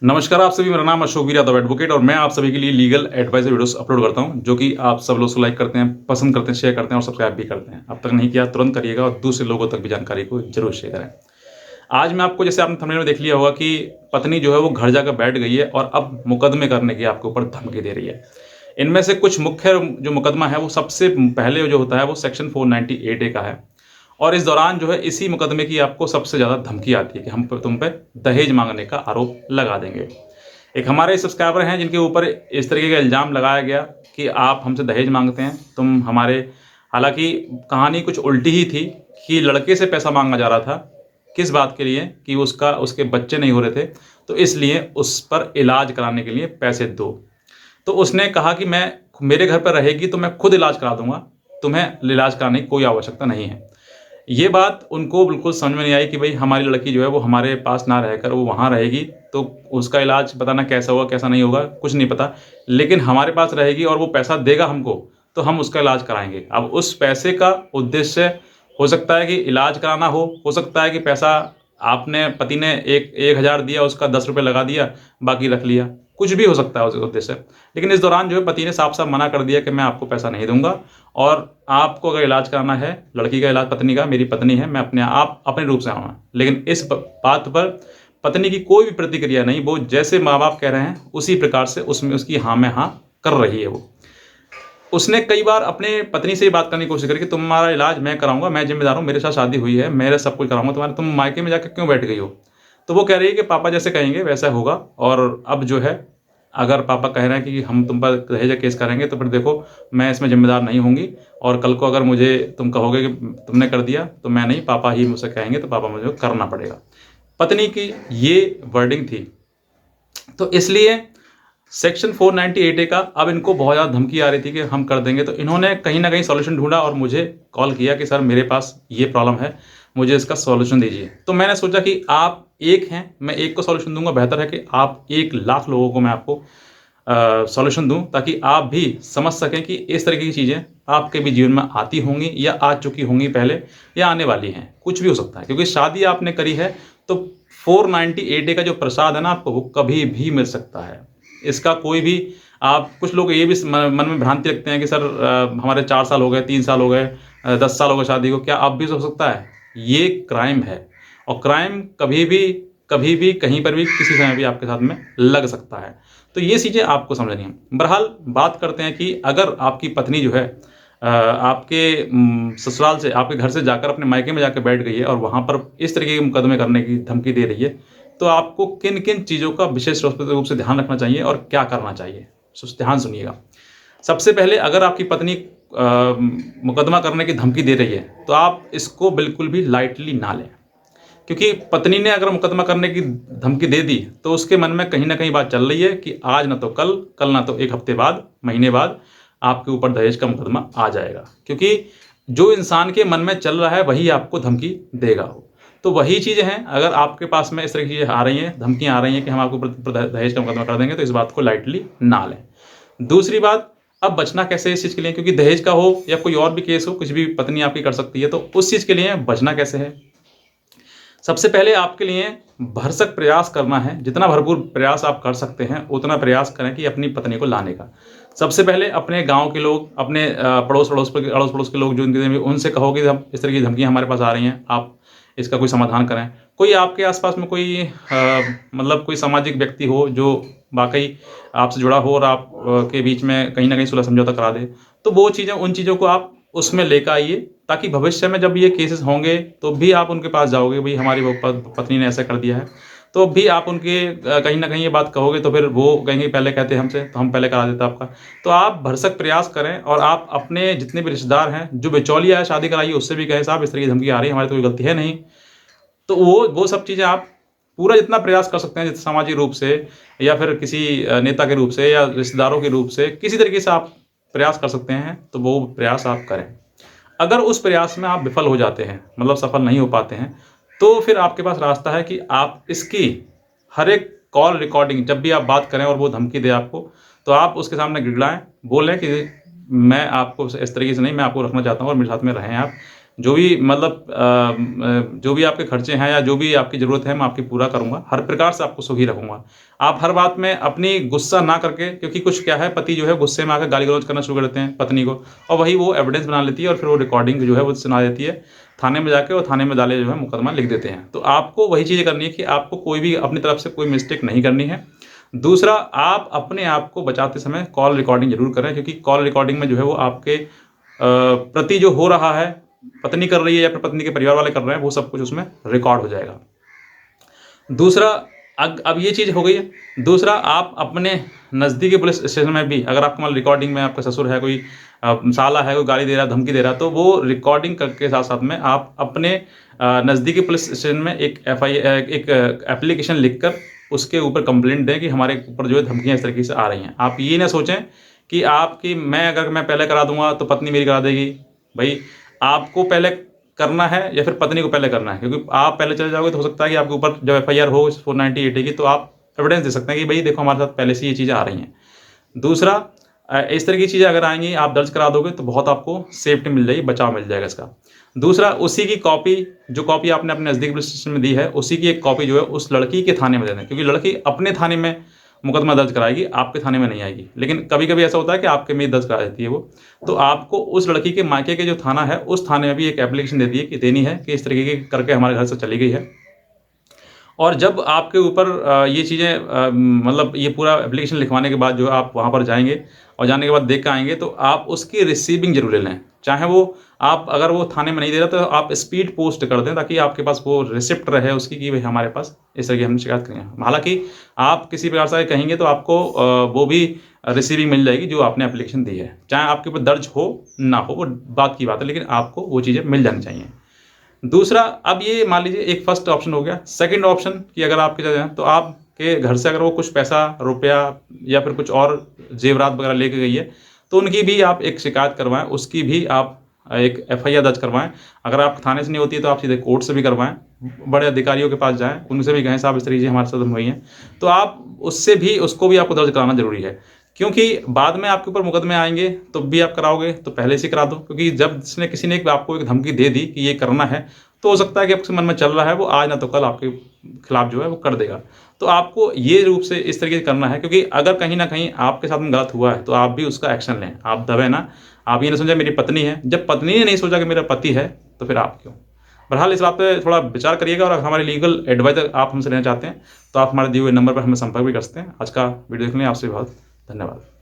नमस्कार आप सभी, मेरा नाम अशोक वीर यादव एडवोकेट और मैं आप सभी के लिए लीगल एडवाइस वीडियोस अपलोड करता हूं, जो कि आप सब लोग उसको लाइक करते हैं, पसंद करते हैं, शेयर करते हैं और सब्सक्राइब भी करते हैं। अब तक नहीं किया तुरंत करिएगा और दूसरे लोगों तक भी जानकारी को जरूर शेयर करें। आज मैं आपको, जैसे आपने थंबनेल में देख लिया होगा कि पत्नी जो है वो घर जाकर बैठ गई है और अब मुकदमे करने की आपके ऊपर धमकी दे रही है। इनमें से कुछ मुख्य जो मुकदमा है वो सबसे पहले जो होता है वो सेक्शन 498A का है। और इस दौरान जो है इसी मुकदमे की आपको सबसे ज़्यादा धमकी आती है कि हम तुम पे दहेज मांगने का आरोप लगा देंगे। एक हमारे सब्सक्राइबर हैं जिनके ऊपर इस तरीके का इल्ज़ाम लगाया गया कि आप हमसे दहेज मांगते हैं, तुम हमारे। हालांकि कहानी कुछ उल्टी ही थी कि लड़के से पैसा मांगा जा रहा था। किस बात के लिए? कि उसके बच्चे नहीं हो रहे थे, तो इसलिए उस पर इलाज कराने के लिए पैसे दो। तो उसने कहा कि मैं मेरे घर पर रहेगी तो मैं खुद इलाज करा दूंगा, तुम्हें इलाज कराने की कोई आवश्यकता नहीं है। ये बात उनको बिल्कुल समझ में नहीं आई कि भाई हमारी लड़की जो है वो हमारे पास ना रहकर वो वहाँ रहेगी, तो उसका इलाज पता ना कैसा होगा कैसा नहीं होगा, कुछ नहीं पता। लेकिन हमारे पास रहेगी और वो पैसा देगा हमको, तो हम उसका इलाज कराएंगे। अब उस पैसे का उद्देश्य हो सकता है कि इलाज कराना हो सकता है कि पैसा आपने पति ने एक 1,000 दिया, उसका 10 रुपये लगा दिया, बाकी रख लिया। कुछ भी हो सकता है उस उद्देश्य। लेकिन इस दौरान जो है पति ने साफ साफ मना कर दिया कि मैं आपको पैसा नहीं दूंगा, और आपको अगर इलाज कराना है, लड़की का इलाज, पत्नी का, मेरी पत्नी है, मैं अपने रूप से आऊँगा। लेकिन इस बात पर पत्नी की कोई भी प्रतिक्रिया नहीं। वो जैसे माँ बाप कह रहे हैं उसी प्रकार से उसमें उसकी हाँ में हाँ कर रही है। वो उसने कई बार अपने पत्नी से ये बात करने की कोशिश करी कि तुम्हारा इलाज मैं कराऊंगा, मैं जिम्मेदार हूँ, मेरे साथ शादी हुई है, मेरा सब कुछ कराऊंगा, तुम मायके में जाकर क्यों बैठ गई हो? तो वो कह रही है कि पापा जैसे कहेंगे वैसा होगा। और अब जो है, अगर पापा कह रहे हैं कि हम तुम पर दहेज का केस करेंगे, तो फिर देखो मैं इसमें जिम्मेदार नहीं होंगी। और कल को अगर मुझे तुम कहोगे कि तुमने कर दिया, तो मैं नहीं, पापा ही मुझसे कहेंगे, तो पापा मुझे करना पड़ेगा। पत्नी की ये वर्डिंग थी। तो इसलिए सेक्शन 498A का अब इनको बहुत ज़्यादा धमकी आ रही थी कि हम कर देंगे। तो इन्होंने कहीं ना कहीं सॉल्यूशन ढूंढा और मुझे कॉल किया कि सर मेरे पास ये प्रॉब्लम है, मुझे इसका सॉल्यूशन दीजिए। तो मैंने सोचा कि आप एक हैं, मैं एक को सॉल्यूशन दूंगा, बेहतर है कि आप 1,00,000 लोगों को मैं आपको सॉल्यूशन दूं, ताकि आप भी समझ सकें कि इस तरीके की चीज़ें आपके भी जीवन में आती होंगी या आ चुकी होंगी पहले, या आने वाली हैं। कुछ भी हो सकता है, क्योंकि शादी आपने करी है तो 498A का जो प्रसाद है ना आपको, वो कभी भी मिल सकता है। इसका कोई भी, आप कुछ लोग ये भी मन में भ्रांति रखते हैं कि सर हमारे 4 साल हो गए, 3 साल हो गए, 10 साल हो गए शादी को, क्या अब भी हो सकता है? ये क्राइम है। और क्राइम कभी भी कहीं पर भी किसी समय भी आपके साथ में लग सकता है। तो ये चीज़ें आपको समझनी है। बहरहाल बात करते हैं कि अगर आपकी पत्नी जो है आपके ससुराल से, आपके घर से जाकर अपने मायके में जाकर बैठ गई है और वहाँ पर इस तरीके के मुकदमे करने की धमकी दे रही है, तो आपको किन किन चीज़ों का विशेष रूप से ध्यान रखना चाहिए और क्या करना चाहिए, ध्यान सुनिएगा। सबसे पहले, अगर आपकी पत्नी मुकदमा करने की धमकी दे रही है, तो आप इसको बिल्कुल भी लाइटली ना लें। क्योंकि पत्नी ने अगर मुकदमा करने की धमकी दे दी, तो उसके मन में कहीं ना कहीं बात चल रही है कि आज ना तो कल, कल ना तो 1 हफ्ते बाद, महीने बाद आपके ऊपर दहेज का मुकदमा आ जाएगा। क्योंकि जो इंसान के मन में चल रहा है वही आपको धमकी देगा। तो वही चीज़ें हैं, अगर आपके पास में इस तरह की आ रही हैं, धमकियाँ आ रही हैं कि हम आपके ऊपर दहेज का मुकदमा कर देंगे, तो इस बात को लाइटली ना लें। दूसरी बात, अब बचना कैसे इस चीज़ के लिए? क्योंकि दहेज का हो या कोई और भी केस हो, कुछ भी पत्नी आपकी कर सकती है, तो उस चीज़ के लिए बचना कैसे है? सबसे पहले आपके लिए भरसक प्रयास करना है। जितना भरपूर प्रयास आप कर सकते हैं उतना प्रयास करें कि अपनी पत्नी को लाने का। सबसे पहले अपने गांव के लोग, अपने अड़ोस पड़ोस के लोग जो उनसे कहो कि हम इस तरह की धमकियां हमारे पास आ रही हैं, आप इसका कोई समाधान करें। कोई आपके आसपास में कोई मतलब कोई सामाजिक व्यक्ति हो जो वाकई आपसे जुड़ा हो और आप के बीच में कहीं ना कहीं सुलह समझौता करा दे, तो वो चीज़ें, उन चीज़ों को आप उसमें लेकर आइए, ताकि भविष्य में जब ये केसेस होंगे तो भी आप उनके पास जाओगे, भाई हमारी वो पत्नी ने ऐसा कर दिया है, तो भी आप उनके कहीं ना कहीं ये बात कहोगे, तो फिर वो कहेंगे पहले कहते हमसे तो हम पहले करा देते आपका। तो आप भरसक प्रयास करें और आप अपने जितने भी रिश्तेदार हैं, जो बिचौलिया है शादी कराइए, उससे भी कहें साहब इस तरह की धमकी आ रही है, हमारी तो कोई गलती है नहीं। तो वो सब चीज़ें आप पूरा जितना प्रयास कर सकते हैं, जितना सामाजिक रूप से या फिर किसी नेता के रूप से या रिश्तेदारों के रूप से किसी तरीके से आप प्रयास कर सकते हैं, तो वो प्रयास आप करें। अगर उस प्रयास में आप विफल हो जाते हैं, मतलब सफल नहीं हो पाते हैं, तो फिर आपके पास रास्ता है कि आप इसकी हर एक कॉल रिकॉर्डिंग, जब भी आप बात करें और वो धमकी दे आपको, तो आप उसके सामने गिड़गिड़ाएं, बोलें कि मैं आपको इस तरीके से नहीं, मैं आपको रखना चाहता हूँ और मेरे साथ में रहें आप। जो भी मतलब जो भी आपके खर्चे हैं या जो भी आपकी ज़रूरत है मैं आपकी पूरा करूँगा, हर प्रकार से आपको सुखी रखूँगा। आप हर बात में अपनी गुस्सा ना करके, क्योंकि कुछ क्या है, पति जो है गुस्से में आकर गाली-गलौज करना शुरू कर देते हैं पत्नी को, और वही वो एविडेंस बना लेती है और फिर वो रिकॉर्डिंग जो है वो सुना देती है थाने में जाके, और थाने में डाले जो है मुकदमा लिख देते हैं। तो आपको वही चीज़ें करनी है कि आपको कोई भी अपनी तरफ से कोई मिस्टेक नहीं करनी है। दूसरा, आप अपने आप को बचाते समय कॉल रिकॉर्डिंग ज़रूर करें, क्योंकि कॉल रिकॉर्डिंग में जो है वो आपके प्रति जो हो रहा है, पत्नी कर रही है या फिर पत्नी के परिवार वाले कर रहे हैं, वो सब कुछ उसमें रिकॉर्ड हो जाएगा। दूसरा, अब ये चीज़ हो गई है। दूसरा, आप अपने नज़दीकी पुलिस स्टेशन में भी, अगर आपको मान रिकॉर्डिंग में आपका ससुर है, कोई साला है, कोई गाली दे रहा है, धमकी दे रहा है, तो वो रिकॉर्डिंग के साथ-साथ में आप अपने नज़दीकी पुलिस स्टेशन में एक एप्लीकेशन लिखकर उसके ऊपर कंप्लेंट दें कि हमारे ऊपर जो है धमकियाँ इस तरीके से आ रही हैं। आप ये ना सोचें कि अगर मैं पहले करा दूँगा तो पत्नी मेरी करा देगी। भई, आपको पहले करना है या फिर पत्नी को पहले करना है? क्योंकि आप पहले चले जाओगे तो हो सकता है कि आपके ऊपर जब एफआईआर हो 498 की, तो आप एविडेंस दे सकते हैं कि भई देखो हमारे साथ पहले से ये चीज़ें आ रही हैं। दूसरा, इस तरह की चीज़ें अगर आएँगी, आप दर्ज करा दोगे तो बहुत आपको सेफ्टी मिल जाएगी, बचाव मिल जाएगा इसका। दूसरा, उसी की कॉपी, जो कॉपी आपने अपने नज़दीकी पुलिस स्टेशन में दी है, उसी की एक कॉपी जो है उस लड़की के थाने में दे दें, क्योंकि लड़की अपने थाने में मुकदमा दर्ज कराएगी, आपके थाने में नहीं आएगी। लेकिन कभी-कभी ऐसा होता है कि आपके में ही दर्ज करा देती है वो। तो आपको उस लड़की के मायके के जो थाना है, उस थाने में भी एक एप्लीकेशन देनी है कि इस तरीके की करके हमारे घर से चली गई है। और जब आपके ऊपर ये चीज़ें मतलब ये पूरा एप्लीकेशन लिखवाने के बाद जो आप वहाँ पर जाएँगे और जाने के बाद देख के आएँगे, तो आप उसकी रिसीविंग ज़रूर ले लें। चाहे वो आप अगर वो थाने में नहीं दे रहा, तो आप स्पीड पोस्ट कर दें, ताकि आपके पास वो रिसिप्ट रहे उसकी कि भई हमारे पास इस तरह की हमने शिकायत करी है। हालाँकि आप किसी प्रकार से कहेंगे तो आपको वो भी रिसीविंग मिल जाएगी जो आपने एप्लीकेशन दी है। चाहे आपके ऊपर दर्ज हो, ना हो, वो बात की बात है, लेकिन आपको वो चीज़ें मिल जानी चाहिए। दूसरा, अब ये मान लीजिए एक फर्स्ट ऑप्शन हो गया। सेकंड ऑप्शन कि अगर आपके जाएँ तो आपके घर से अगर वो कुछ पैसा, रुपया या फिर कुछ और ज़ेवरात वगैरह लेके गई है, तो उनकी भी आप एक शिकायत करवाएँ, उसकी भी आप एक एफआईआर दर्ज करवाएँ। अगर आप थाने से नहीं होती है तो आप सीधे कोर्ट से भी करवाएँ। बड़े अधिकारियों के पास जाएँ, उनसे भी कहें साहब इस तरीके से हमारे साथ हुई हैं। तो आप उसको भी आपको दर्ज कराना ज़रूरी है। क्योंकि बाद में आपके ऊपर मुकदमे आएँगे, तब भी आप कराओगे, तो पहले से करा दो, क्योंकि जब किसी ने आपको एक धमकी दे दी कि ये करना है, तो हो सकता है कि आपके मन में चल रहा है, वो आज ना तो कल आपके खिलाफ जो है वो कर देगा। तो आपको ये रूप से इस तरीके से करना है, क्योंकि अगर कहीं न कहीं आपके साथ में गलत हुआ है, तो आप भी उसका एक्शन लें। आप दबे ना, आप ये ना सोचें मेरी पत्नी है, जब पत्नी ने नहीं सोचा कि मेरा पति है, तो फिर आप क्यों? बहरहाल इस बात पे थोड़ा विचार करिएगा, और अगर हमारे लीगल एडवाइज़र आप हमसे लेना चाहते हैं, तो आप हमारे दिए हुए नंबर पर हमें संपर्क भी कर सकते हैं। आज का वीडियो देखने के लिए आपसे बहुत धन्यवाद।